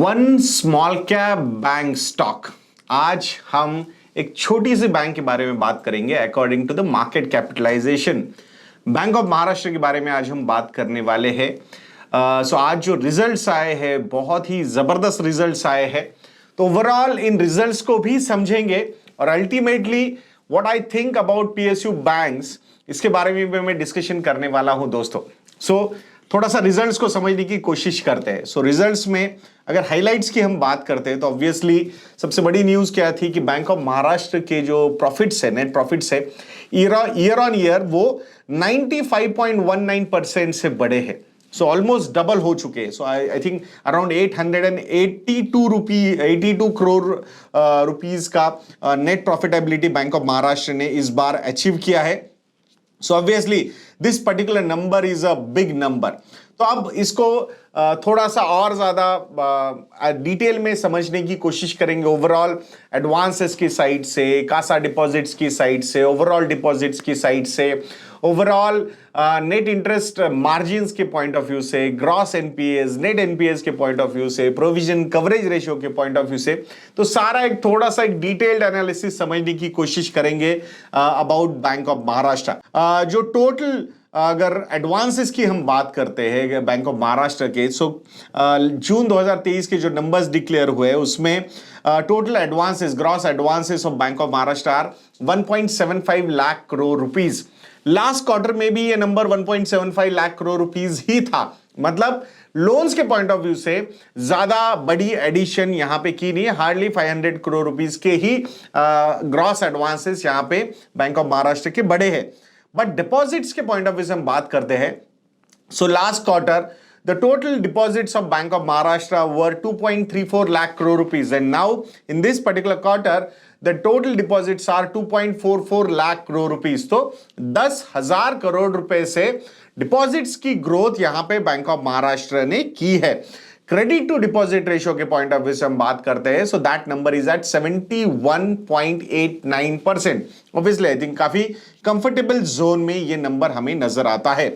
One small cap bank stock. आज हम एक छोटी सी बैंक के बारे में बात करेंगे according to the market capitalization. Bank of Maharashtra के बारे में आज हम बात करने वाले हैं। सो आज जो रिजल्ट्स आए हैं बहुत ही जबरदस्त रिजल्ट्स आए हैं, तो ओवरऑल इन रिजल्ट्स को भी समझेंगे और ultimately what I think about PSU banks, इसके बारे में भी मैं डिस्कशन करने वाला हूं दोस्तों। सो थोड़ा सा रिजल्ट्स को समझने की कोशिश करते हैं। सो रिजल्ट्स में अगर हाइलाइट्स की हम बात करते हैं तो ऑब्वियसली सबसे बड़ी न्यूज क्या थी कि बैंक ऑफ महाराष्ट्र के जो प्रॉफिट्स है, नेट प्रॉफिट्स है, ईयर ऑन ईयर वो 95.19% से बढ़े हैं। सो ऑलमोस्ट डबल हो चुके हैं। So I think around 82 crore rupees का net profitability bank of Maharashtra ने इस बार अचीव किया है। So obviously this particular number is a big number. तो अब इसको थोड़ा सा और ज्यादा डिटेल में समझने की कोशिश करेंगे। ओवरऑल एडवांसेस की साइड से, कासा डिपॉजिट्स की साइड से, ओवरऑल डिपॉजिट्स की साइड से, ओवरऑल नेट इंटरेस्ट मार्जिन्स के पॉइंट ऑफ व्यू से, ग्रॉस एनपीएस, नेट एनपीएस के पॉइंट ऑफ व्यू से, प्रोविजन कवरेज रेशियो के पॉइंट ऑफ व्यू से, तो सारा एक थोड़ा सा एक डिटेल्ड एनालिसिस समझने की कोशिश करेंगे अबाउट बैंक ऑफ महाराष्ट्र। जो टोटल अगर एडवांसेस की हम बात करते हैं बैंक ऑफ महाराष्ट्र के, सो जून 2023 के जो नंबर्स डिक्लेयर हुए उसमें total advances, gross advances of bank of Maharashtra are 1.75 lakh crore rupees. Last quarter में भी ये नंबर 1.75 लाख करोड़ रुपीस ही था। मतलब लोन्स के पॉइंट ऑफ व्यू से ज्यादा बड़ी एडिशन यहां पे की नहीं है। हार्डली 500 करोड़ रुपीस के ही ग्रॉस एडवांसेस यहां पे बैंक ऑफ महाराष्ट्र के बड़े हैं। बट डिपॉजिट्स के पॉइंट ऑफ व्यू से हम बात करते हैं, so last quarter the total deposits of Bank of Maharashtra were 2.34 lakh crore rupees, and now in this particular quarter the total deposits are 2.44 lakh crore rupees. तो 10,000 करोड़ रुपए से deposits की growth यहां पे बैंक ऑफ महाराष्ट्र ने की है। Credit to deposit ratio के पॉइंट ऑफ व्यू से हम बात करते हैं, so that number is at 71.89%। Obviously I think काफी कंफर्टेबल जोन में ये नंबर हमें नजर आता है।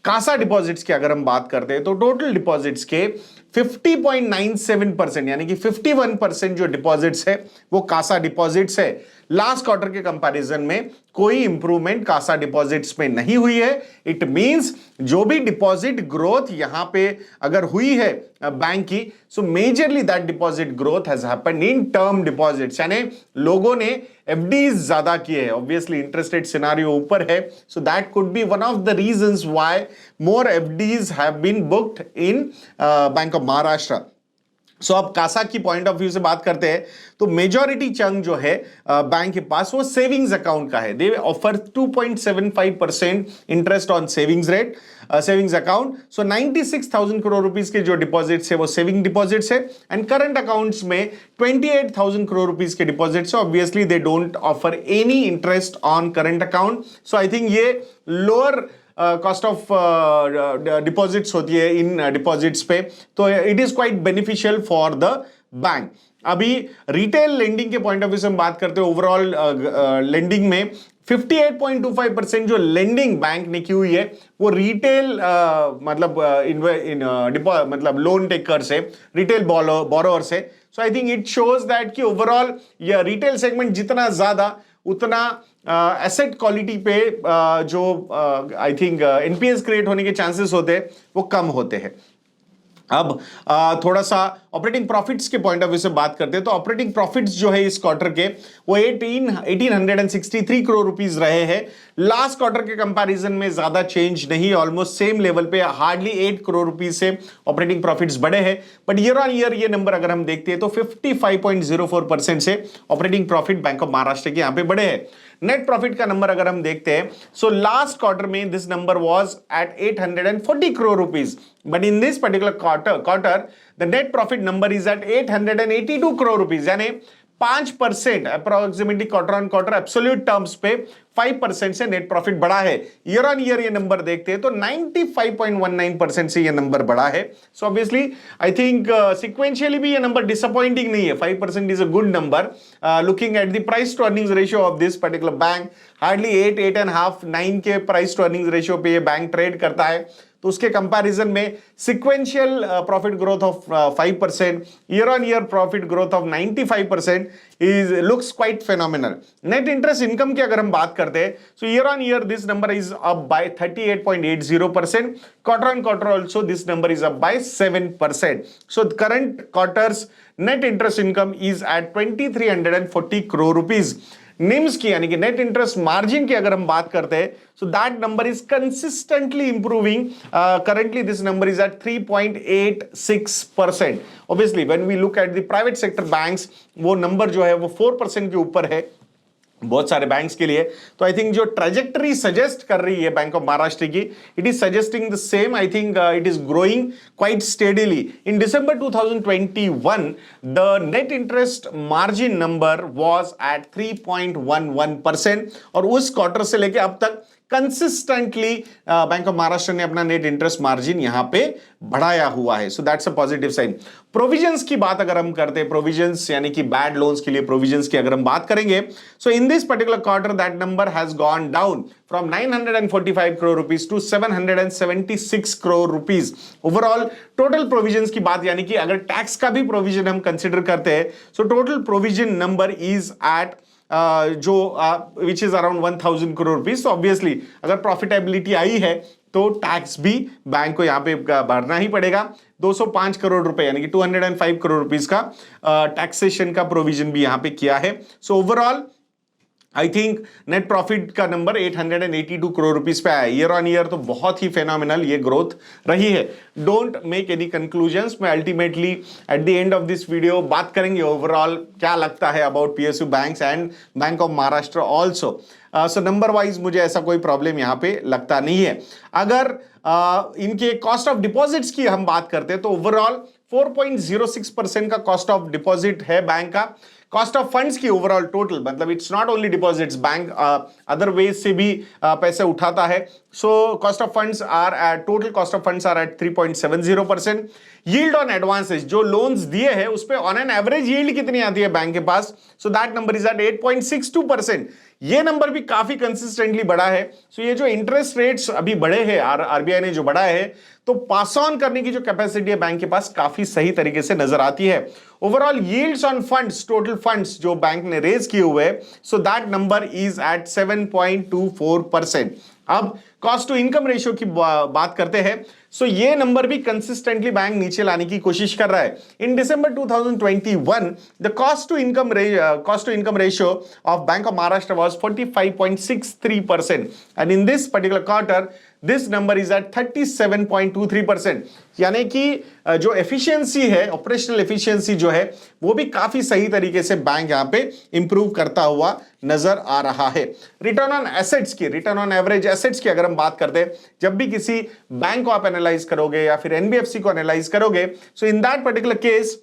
कासा डिपॉजिट्स की अगर हम बात करते हैं तो टोटल डिपॉजिट्स के 50.97% यानी कि 51% जो डिपॉजिट्स है वो कासा डिपॉजिट्स है। लास्ट क्वार्टर के कंपैरिजन में कोई इंप्रूवमेंट कासा डिपॉजिट्स में नहीं हुई है। इट मींस जो भी डिपॉजिट ग्रोथ यहां पे अगर हुई है बैंक की, सो majorly that deposit growth has happened in term deposits, यानी लोगों ने एफडीज ज्यादा किए हैं। ऑब्वियसली इंटरेस्ट रेट सिनेरियो ऊपर है, so that could be one of the reasons why more FDs have been booked in bank of Maharashtra. So अब CASA की पॉइंट ऑफ व्यू से बात करते हैं तो मेजॉरिटी चंक जो है बैंक के पास वो सेविंग्स अकाउंट का है। दे offer 2.75% interest on savings rate, savings account. So 96,000 crore rupees के जो डिपॉजिट्स है वो सेविंग डिपॉजिट्स है, एंड करंट अकाउंट्स में 28,000 करोड़ रुपीस के डिपॉजिट्स है। Obviously they don't offer any interest on current account. So I think ये लोअर कॉस्ट ऑफ डिपॉजिट्स होती है इन डिपॉजिट्स पे, तो it is quite beneficial for the bank. अभी रिटेल लेंडिंग के पॉइंट ऑफ व्यू से हम बात करते हैं, ओवरऑल लेंडिंग में 58.25% जो लेंडिंग बैंक ने की हुई है वो रिटेल मतलब लोन टेकर से, रिटेल बोरोअर से। So I think it shows that कि ओवरऑल ये रिटेल सेगमेंट जितना ज्यादा उतना एसेट क्वालिटी पे जो आई थिंक एनपीएस क्रिएट होने के चांसेस होते हैं वो कम होते हैं। अब थोड़ा सा ऑपरेटिंग प्रॉफिट्स के पॉइंट ऑफ व्यू से बात करते हैं तो ऑपरेटिंग प्रॉफिट्स जो है इस क्वार्टर के वो 1863 करोड़ रुपीस रहे हैं। लास्ट क्वार्टर के कंपैरिजन में ज्यादा चेंज नहीं, ऑलमोस्ट सेम लेवल पे, हार्डली 8 करोड़ रुपीस से ऑपरेटिंग प्रॉफिट्स बढ़े हैं। बट ईयर ऑन ईयर ये नंबर अगर हम देखते हैं तो 55.04% से operating profit bank of Maharashtra के यहां पे बढ़े हैं। नेट प्रॉफिट का नंबर अगर हम देखते हैं, सो लास्ट क्वार्टर में this number was at 840 crore rupees, but in this particular quarter the net profit number is at 882 crore rupees, यानी 5% approximately quarter on quarter absolute terms पे 5% से नेट प्रॉफिट बढ़ा है। ईयर ऑन ईयर ये number देखते हैं तो 95.19% से ये नंबर बढ़ा है। So obviously I think sequentially भी ये नंबर डिसअपॉइंटिंग नहीं है। 5% is a good number. Looking at the price to earnings ratio of this particular bank, hardly 8.5, 9 के प्राइस टू अर्निंग्स रेशियो पे ये बैंक ट्रेड करता है। तो उसके कंपैरिजन में sequential profit growth of 5%, year on year profit growth of 95% is looks quite phenomenal. Net interest income की अगर हम बात करते हैं, so year on year this number is up by 38.80%, quarter on quarter also this number is up by 7%। So current quarter's net interest income is at 2340 crore rupees। NIMs की यानी कि net interest margin की अगर हम बात करते हैं, so that number is consistently improving. Currently this number is at 3.86%। Obviously when we look at the private sector banks, वो नंबर जो है वो 4% के ऊपर है बहुत सारे बैंक्स के लिए। तो आई थिंक जो ट्रेजेक्टरी सजेस्ट कर रही है बैंक ऑफ महाराष्ट्र की, it is suggesting the same. I think it is growing quite steadily. In December 2021 the net interest margin number was eight 3.11%, और उस क्वार्टर से लेके अब तक कंसिस्टेंटली बैंक ऑफ महाराष्ट्र ने अपना नेट इंटरेस्ट मार्जिन यहां पे बढ़ाया हुआ है। So that's a positive sign. Provisions की बात अगर हम करते हैं, प्रोविजंस यानी कि बैड लोन्स के लिए प्रोविजंस की अगर हम बात करेंगे, so in this particular quarter that number has gone down from 945 crore rupees to 776 crore rupees। Overall total provisions की बात यानी कि अगर टैक्स का भी प्रोविजन हम कंसिडर करते हैं, so total provision number is at जो which is around 1000 crore rupees। तो ऑब्वियसली अगर प्रॉफिटेबिलिटी आई है तो टैक्स भी बैंक को यहां पे भरना ही पड़ेगा। 205 करोड़ रुपए यानी कि 205 करोड़ रुपीस का टैक्सेशन का प्रोविजन भी यहां पे किया है। So overall I think net profit का नंबर 882 करोड़ रुपीस पे आया। ईयर ऑन ईयर तो बहुत ही फेनोमिनल ये ग्रोथ रही है। Don't make any conclusions. मैं ultimately at the end of this video बात करेंगे ओवरऑल क्या लगता है about PSU banks and bank of Maharashtra also. So number wise मुझे ऐसा कोई प्रॉब्लम यहां पे लगता नहीं है। अगर इनके कॉस्ट ऑफ डिपॉजिट्स की हम बात करते हैं तो ओवरऑल 4.06% का कॉस्ट ऑफ डिपॉजिट है बैंक का। कॉस्ट ऑफ फंड्स की ओवरऑल टोटल, मतलब it's not only deposits, bank other ways से भी पैसे उठाता है। So cost of funds are at, total cost of funds are at 3.70%। Yield on advances, जो लोन्स दिए हैं उस पे ऑन एन एवरेज यील्ड कितनी आती है बैंक के पास, so that number is at 8.62%। ये नंबर भी काफी कंसिस्टेंटली बढ़ा है। सो ये जो इंटरेस्ट रेट्स अभी बढ़े हैं, आरबीआई ने जो बढ़ा है, तो पास ऑन करने की जो कैपेसिटी है बैंक के पास काफी सही तरीके से नजर आती है। Overall yields on funds, total funds जो बैंक ने रेज किए हुए, so that number is at 7.24%। अब कॉस्ट टू इनकम रेशियो की बात करते हैं। सो ये नंबर भी कंसिस्टेंटली बैंक नीचे लाने की कोशिश कर रहा है। In December 2021 the cost to income ratio of bank of Maharashtra was 45.63%, and in this particular quarter this number is at 37.23%। यानी कि जो एफिशिएंसी है, ऑपरेशनल एफिशिएंसी जो है, वो भी काफी सही तरीके से बैंक यहां पे इंप्रूव करता हुआ नजर आ रहा है। रिटर्न ऑन एसेट्स की, रिटर्न ऑन एवरेज एसेट्स की अगर हम बात करते हैं, जब भी किसी बैंक को आप एनालाइज करोगे या फिर एनबीएफसी को एनालाइज करोगे, so in that particular case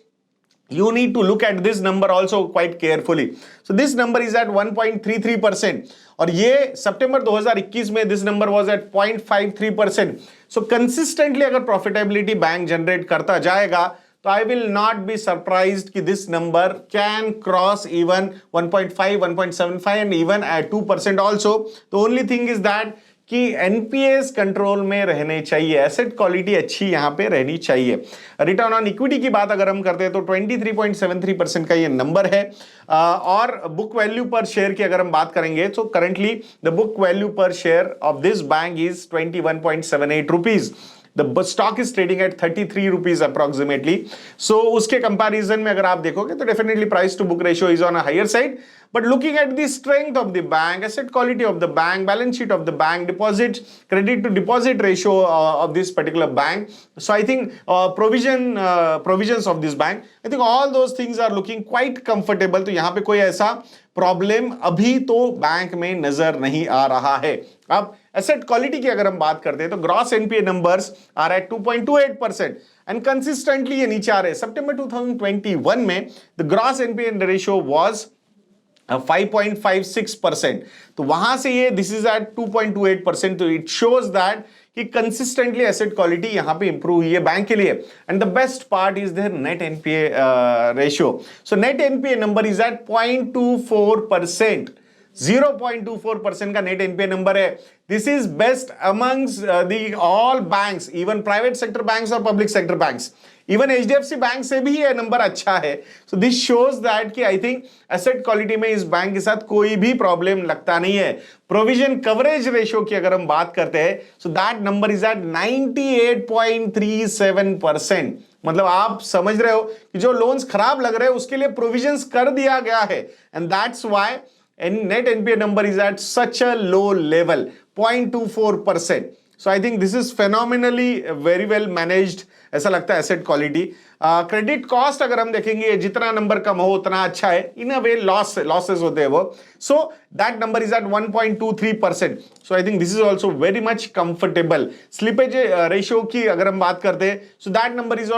you need to look at this number also quite carefully. So this number is at 1.33%, और ये सितंबर 2021 में this number was at 0.53%. So consistently अगर profitability बैंक जनरेट करता जाएगा तो I will not be surprised कि this number can cross even 1.5, 1.75 and even at 2% also. The only thing is that कि NPS control में रहने चाहिए, एसेट क्वालिटी अच्छी यहां पे रहनी चाहिए। रिटर्न ऑन इक्विटी की बात अगर हम करते हैं तो 23.73% का ये नंबर है। और बुक वैल्यू पर शेयर की अगर हम बात करेंगे तो करंटली द बुक वैल्यू पर share of this bank is 21.78 rupees. The stock is trading at 33 rupees approximately. So उसके कंपैरिजन में अगर आप देखोगे तो definitely price to book ratio is on a higher side. But looking at the strength of the bank, asset quality of the bank, balance sheet of the bank, deposit, credit to deposit ratio of this particular bank. So I think provisions of this bank, I think all those things are looking quite comfortable. तो यहाँ पे कोई ऐसा problem अभी तो bank में नजर नहीं आ रहा है। अब एसेट क्वालिटी की अगर हम बात करते हैं तो gross NPA numbers are at 2.28% and consistently ये नीचे आ रहे हैं। सितंबर 2021 में the gross NPA ratio was 5.56%, तो वहां से ये दिस इज एट 2.28%। तो इट शोज दैट कि कंसिस्टेंटली एसेट क्वालिटी यहां पे इंप्रूव हुई है बैंक के लिए। And the best part is their net NPA ratio. So net NPA number is at 0.24%। 0.24% का नेट एनपीए नंबर है। This is best amongst the all banks, even private sector banks और public sector banks. Even HDFC bank से भी ये number अच्छा है। So this shows that कि I think asset quality में इस बैंक के साथ कोई भी प्रॉब्लम लगता नहीं है। प्रोविजन कवरेज रेशियो की अगर हम बात करते हैं, so that number is at 98.37%। मतलब आप समझ रहे हो कि जो लोन्स खराब लग रहे हैं उसके लिए प्रोविजंस कर दिया गया है, and that's why net NPA number is at such a low level, 0.24%. So I think this is phenomenally very well managed ऐसा लगता है एसेट क्वालिटी। क्रेडिट कॉस्ट अगर हम देखेंगे जितना नंबर कम हो उतना अच्छा है, इन अ वे लॉसेस होते हैं वो। So that number is at 1.23%। So I think this is also very much comfortable. Slippage ratio की अगर हम बात करते हैं, so that number is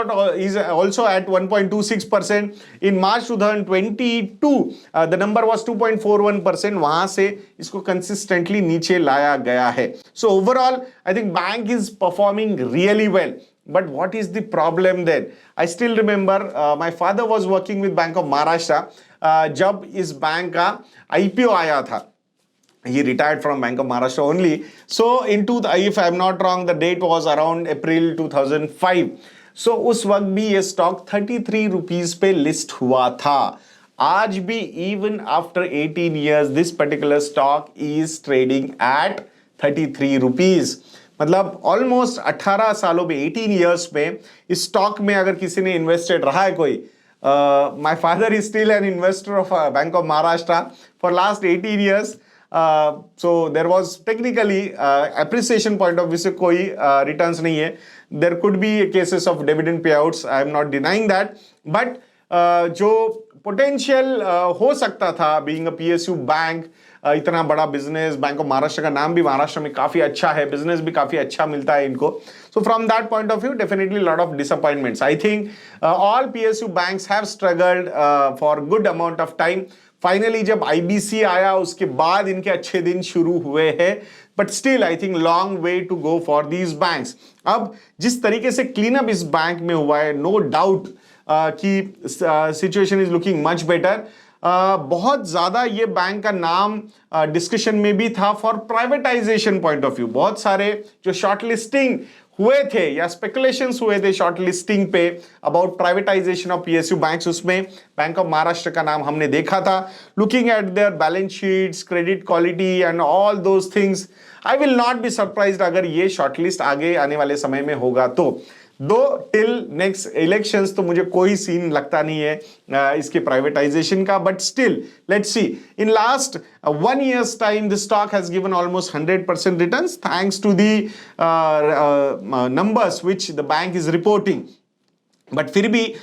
also at 1.26%। In March 2022 the number was 2.41%। वहां से इसको कंसिस्टेंटली नीचे लाया गया है। So overall I think bank is performing really well. But what is the problem then? I still remember my father was working with Bank of Maharashtra जब इस bank का IPO आया था। He retired from Bank of Maharashtra only. So if I'm not wrong, the date was around April 2005. So उस वक्त भी ये stock 33 rupees पे लिस्ट हुआ था। आज भी even after 18 years this particular stock is trading at 33 rupees। मतलब ऑलमोस्ट 18 सालों में 18 इयर्स में इस स्टॉक में अगर किसी ने इन्वेस्टेड रहा है कोई, my father is still an investor of bank of Maharashtra for last 18 years. So there was technically appreciation point of view से कोई रिटर्न्स नहीं है। There could be cases of dividend payouts, I am not denying that, but जो potential हो सकता था being a PSU bank, इतना बड़ा बिजनेस, बैंक ऑफ महाराष्ट्र का नाम भी महाराष्ट्र में काफी अच्छा है, बिजनेस भी काफी अच्छा मिलता है इनको। So from that point of view definitely lot of disappointments. I think all PSU banks have struggled for good amount of time. Finally जब आईबीसी आया उसके बाद इनके अच्छे दिन शुरू हुए हैं, but still I think long way to go for these banks. अब जिस तरीके से क्लीन अप इस बैंक में हुआ है, नो डाउट कि situation is looking much better. बहुत ज्यादा ये बैंक का नाम डिस्कशन में भी था for privatisation point of view. बहुत सारे जो शॉर्ट लिस्टिंग हुए थे या स्पेकुलेशंस हुए थे शॉर्ट लिस्टिंग पे about privatisation of PSU banks, उसमें बैंक ऑफ महाराष्ट्र का नाम हमने देखा था। Looking at their balance sheets, credit quality and all those things, I will not be surprised अगर ये शॉर्टलिस्ट आगे आने वाले समय में होगा तो। दो टिल नेक्स्ट इलेक्शंस तो मुझे कोई सीन लगता नहीं है इसके प्राइवेटाइजेशन का, but still let's see. In last 1 year's time the stock has given almost 100% returns thanks to the numbers which the bank is reporting. But फिर भी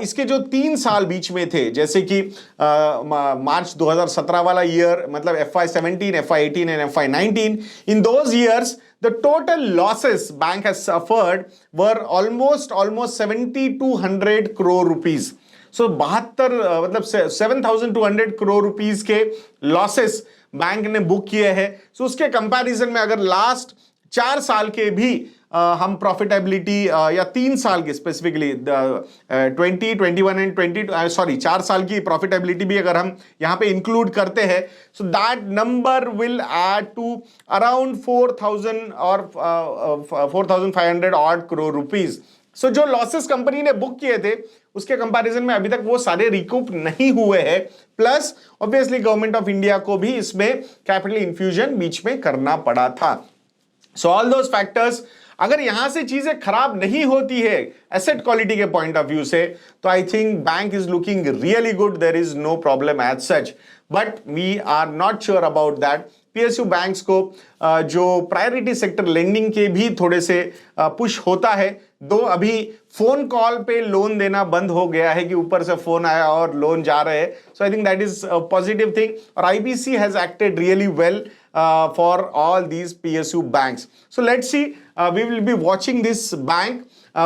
इसके जो 3 साल बीच में थे, जैसे कि मार्च 2017 वाला ईयर, मतलब FY17, FY18 and FY19, in those years the total losses bank has suffered were almost 7,200 crore rupees. So 72 मतलब 7,200 crore rupees के losses बैंक ने बुक किए हैं। सो उसके कंपैरिजन में अगर लास्ट 4 साल के भी हम प्रॉफिटेबिलिटी या 3 साल की स्पेसिफिकली 20, 21 एंड 22 4 साल की प्रॉफिटेबिलिटी भी अगर हम यहाँ पे इंक्लूड करते हैं, so that number will add to around 4,000 और 4,500 ऑड करोड़ रुपीज। सो जो लॉसेस कंपनी ने बुक किए थे उसके कंपैरिजन में अभी तक वो सारे रिकूप नहीं हुए हैं। Plus obviously government of India को भी इसमें कैपिटल इन्फ्यूजन बीच में करना पड़ा था। सो ऑल दोज फैक्टर्स, अगर यहां से चीजें खराब नहीं होती है एसेट क्वालिटी के पॉइंट ऑफ व्यू से, तो I think bank is looking really good, there is no problem as such. But we are not sure about that. PSU banks को जो प्रायोरिटी सेक्टर लेंडिंग के भी थोड़े से पुश होता है, दो अभी फोन कॉल पे लोन देना बंद हो गया है कि ऊपर से फोन आया और लोन जा रहे हैं। So I think that is positive thing. और IBC has acted really well for all these PSU banks. So let's see, we will be watching this bank.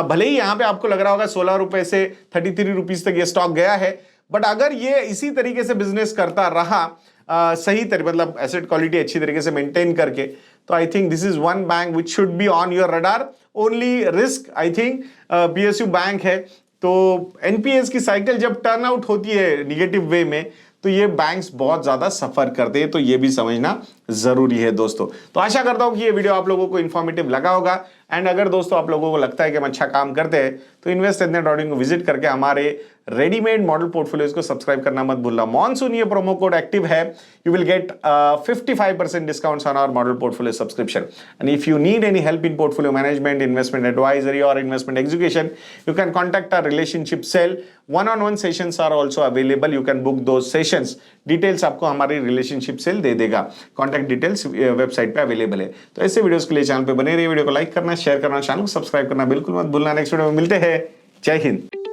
भले ही यहां पे आपको लग रहा होगा 16 रुपए से 33 रुपीज तक ये स्टॉक गया है, बट अगर ये इसी तरीके से बिजनेस करता रहा सही तरीके, मतलब एसेट क्वालिटी अच्छी तरीके से मेंटेन करके, तो I think this is one bank which should be on your radar. Only risk I think PSU bank है। तो एनपीएस की साइकिल जब टर्न आउट होती है निगेटिव वे में, तो ये बैंक्स बहुत ज्यादा सफर करते हैं, तो ये भी समझना जरूरी है दोस्तों। तो आशा करता हूं कि ये वीडियो आप लोगों को इन्फॉर्मेटिव लगा होगा। एंड अगर दोस्तों आप लोगों को लगता है कि हम अच्छा काम करते हैं तो इन्वेस्ट.in को विजिट करके हमारे रेडीमेड मॉडल पोर्टफोलियोज को सब्सक्राइब करना मत भूलना। मॉनसून ये प्रोमो कोड एक्टिव है, you will get 55% discounts on our model portfolio subscription. And if you need any help in portfolio management, investment advisory और investment execution, you can contact our relationship cell. One-on-one sessions are also available. You can book those sessions. Details आपको हमारी relationship cell दे देगा। Contact details website पे available है। तो ऐसे videos के लिए चैनल पे बने रहिए, वीडियो को लाइक करना, शेयर करना, चैनल को सब्सक्राइब करना बिल्कुल मत भूलना। नेक्स्ट वीडियो में मिलते हैं। जय हिंद।